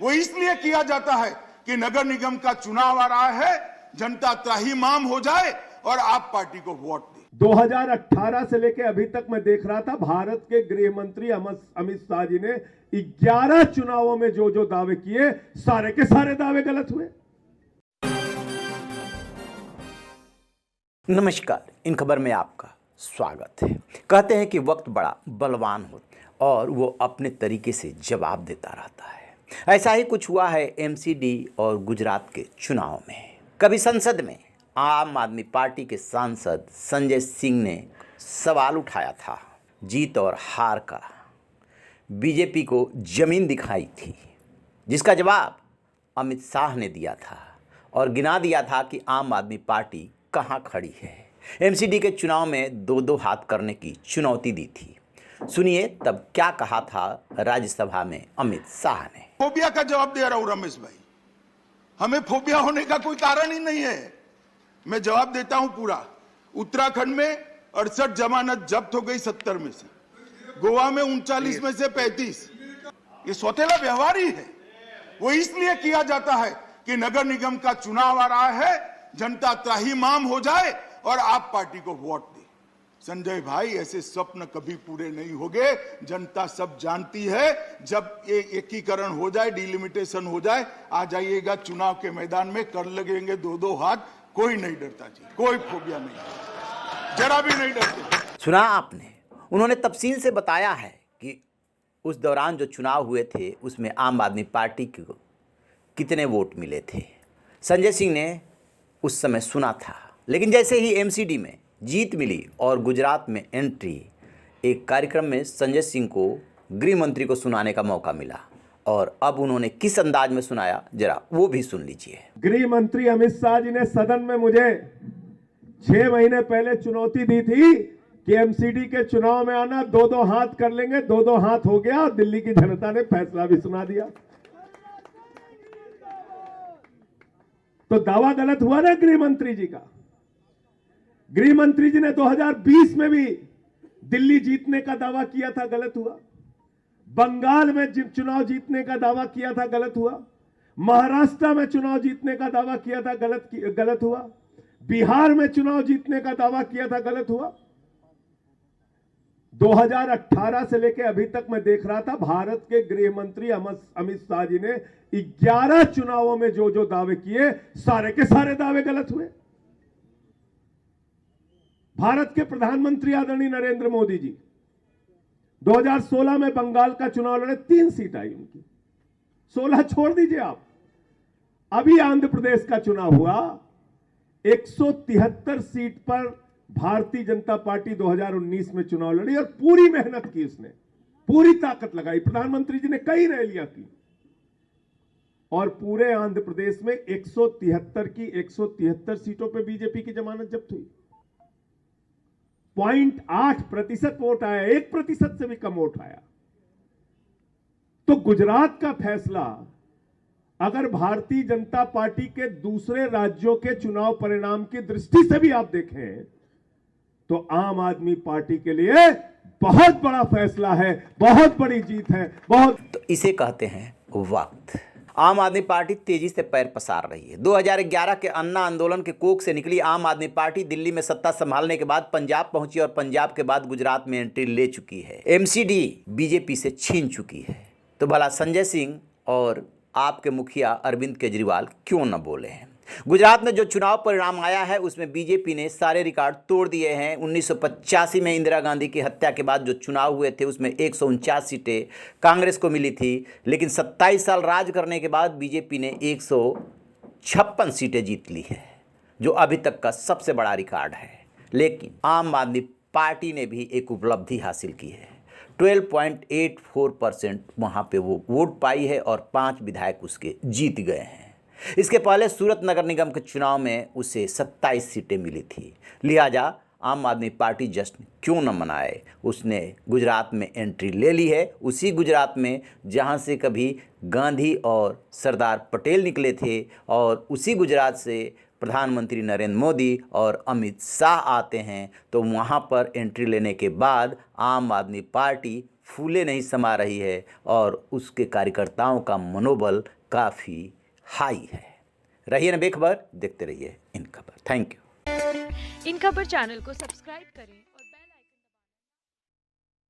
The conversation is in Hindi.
वो इसलिए किया जाता है कि नगर निगम का चुनाव आ रहा है, जनता त्राहिमाम हो जाए और आप पार्टी को वोट दे। 2018 से लेकर अभी तक मैं देख रहा था, भारत के गृह मंत्री अमित शाह जी ने 11 चुनावों में जो जो दावे किए, सारे के सारे दावे गलत हुए। नमस्कार, इन खबर में आपका स्वागत है। कहते हैं कि वक्त बड़ा बलवान हो और वो अपने तरीके से जवाब देता रहता है। ऐसा ही कुछ हुआ है एमसीडी और गुजरात के चुनाव में। कभी संसद में आम आदमी पार्टी के सांसद संजय सिंह ने सवाल उठाया था जीत और हार का। बीजेपी को जमीन दिखाई थी, जिसका जवाब अमित शाह ने दिया था और गिना दिया था कि आम आदमी पार्टी कहाँ खड़ी है। एमसीडी के चुनाव में दो हाथ करने की चुनौती दी थी। सुनिए तब क्या कहा था राज्यसभा में अमित शाह ने। फोबिया का जवाब दे रहा हूं रमेश भाई, हमें फोबिया होने का कोई कारण ही नहीं है। मैं जवाब देता हूं पूरा। उत्तराखंड में 68 जमानत जब्त हो गई 70 में से, गोवा में 39 में से 35। ये सौतेला व्यवहार ही है। वो इसलिए किया जाता है कि नगर निगम का चुनाव आ रहा है, जनता त्राहिमाम हो जाए और आप पार्टी को वोट दे। संजय भाई, ऐसे स्वप्न कभी पूरे नहीं होंगे। जनता सब जानती है। जब ये एकीकरण हो जाए, डिलिमिटेशन हो जाए, आ जाइएगा चुनाव के मैदान में, कर लगेंगे दो हाथ। कोई नहीं डरता जी, कोई फोबिया नहीं, जरा भी नहीं डरते। सुना आपने, उन्होंने तफसील से बताया है कि उस दौरान जो चुनाव हुए थे उसमें आम आदमी पार्टी को कितने वोट मिले थे। संजय सिंह ने उस समय सुना था, लेकिन जैसे ही एमसीडी में जीत मिली और गुजरात में एंट्री, एक कार्यक्रम में संजय सिंह को गृह मंत्री को सुनाने का मौका मिला और अब उन्होंने किस अंदाज में सुनाया, जरा वो भी सुन लीजिए। गृह मंत्री अमित शाह जी ने सदन में मुझे 6 महीने पहले चुनौती दी थी कि एमसीडी के चुनाव में आना, दो हाथ कर लेंगे। दो हाथ हो गया और दिल्ली की जनता ने फैसला भी सुना दिया। तो दावा गलत हुआ ना गृह मंत्री जी का। गृह मंत्री जी ने 2020 में भी दिल्ली जीतने का दावा किया था, गलत हुआ। बंगाल में चुनाव जीतने का दावा किया था, गलत हुआ। महाराष्ट्र में चुनाव जीतने का दावा किया था, गलत हुआ। बिहार में चुनाव जीतने का दावा किया था, गलत हुआ। 2018 से लेकर अभी तक मैं देख रहा था, भारत के गृह मंत्री अमित शाह जी ने 11 चुनावों में जो जो दावे किए, सारे के सारे दावे गलत हुए। भारत के प्रधानमंत्री आदरणीय नरेंद्र मोदी जी 2016 में बंगाल का चुनाव लड़े, 3 सीट आई उनकी। 16 छोड़ दीजिए आप। अभी आंध्र प्रदेश का चुनाव हुआ, 173 सीट पर भारतीय जनता पार्टी 2019 में चुनाव लड़ी और पूरी मेहनत की उसने, पूरी ताकत लगाई। प्रधानमंत्री जी ने कई रैलियां की और पूरे आंध्र प्रदेश में 173 की 173 सीटों पर बीजेपी की जमानत जब्त हुई। 0.8% वोट आया, 1% से भी कम वोट आया। तो गुजरात का फैसला अगर भारतीय जनता पार्टी के दूसरे राज्यों के चुनाव परिणाम की दृष्टि से भी आप देखें तो आम आदमी पार्टी के लिए बहुत बड़ा फैसला है, बहुत बड़ी जीत है। तो इसे कहते हैं वक्त। आम आदमी पार्टी तेजी से पैर पसार रही है। 2011 के अन्ना आंदोलन के कोख से निकली आम आदमी पार्टी दिल्ली में सत्ता संभालने के बाद पंजाब पहुंची और पंजाब के बाद गुजरात में एंट्री ले चुकी है। एमसीडी बीजेपी से छीन चुकी है। तो भला संजय सिंह और आपके मुखिया अरविंद केजरीवाल क्यों न बोले हैं। गुजरात में जो चुनाव परिणाम आया है उसमें बीजेपी ने सारे रिकॉर्ड तोड़ दिए हैं। 1985 में इंदिरा गांधी की हत्या के बाद जो चुनाव हुए थे उसमें 149 सीटें कांग्रेस को मिली थी, लेकिन 27 साल राज करने के बाद बीजेपी ने 156 सीटें जीत ली है, जो अभी तक का सबसे बड़ा रिकॉर्ड है। लेकिन आम आदमी पार्टी ने भी एक उपलब्धि हासिल की है। 12.84% वहाँ पे वो वोट पाई है और 5 विधायक उसके जीत गए हैं। इसके पहले सूरत नगर निगम के चुनाव में उसे 27 सीटें मिली थी। लिहाजा आम आदमी पार्टी जश्न क्यों न मनाए, उसने गुजरात में एंट्री ले ली है। उसी गुजरात में जहां से कभी गांधी और सरदार पटेल निकले थे और उसी गुजरात से प्रधानमंत्री नरेंद्र मोदी और अमित शाह आते हैं। तो वहां पर एंट्री लेने के बाद आम आदमी पार्टी फूले नहीं समा रही है और उसके कार्यकर्ताओं का मनोबल काफ़ी हाई है। रहिए ना बेखबर, देखते रहिए इन खबर। Thank you. इन खबर चैनल को सब्सक्राइब करें।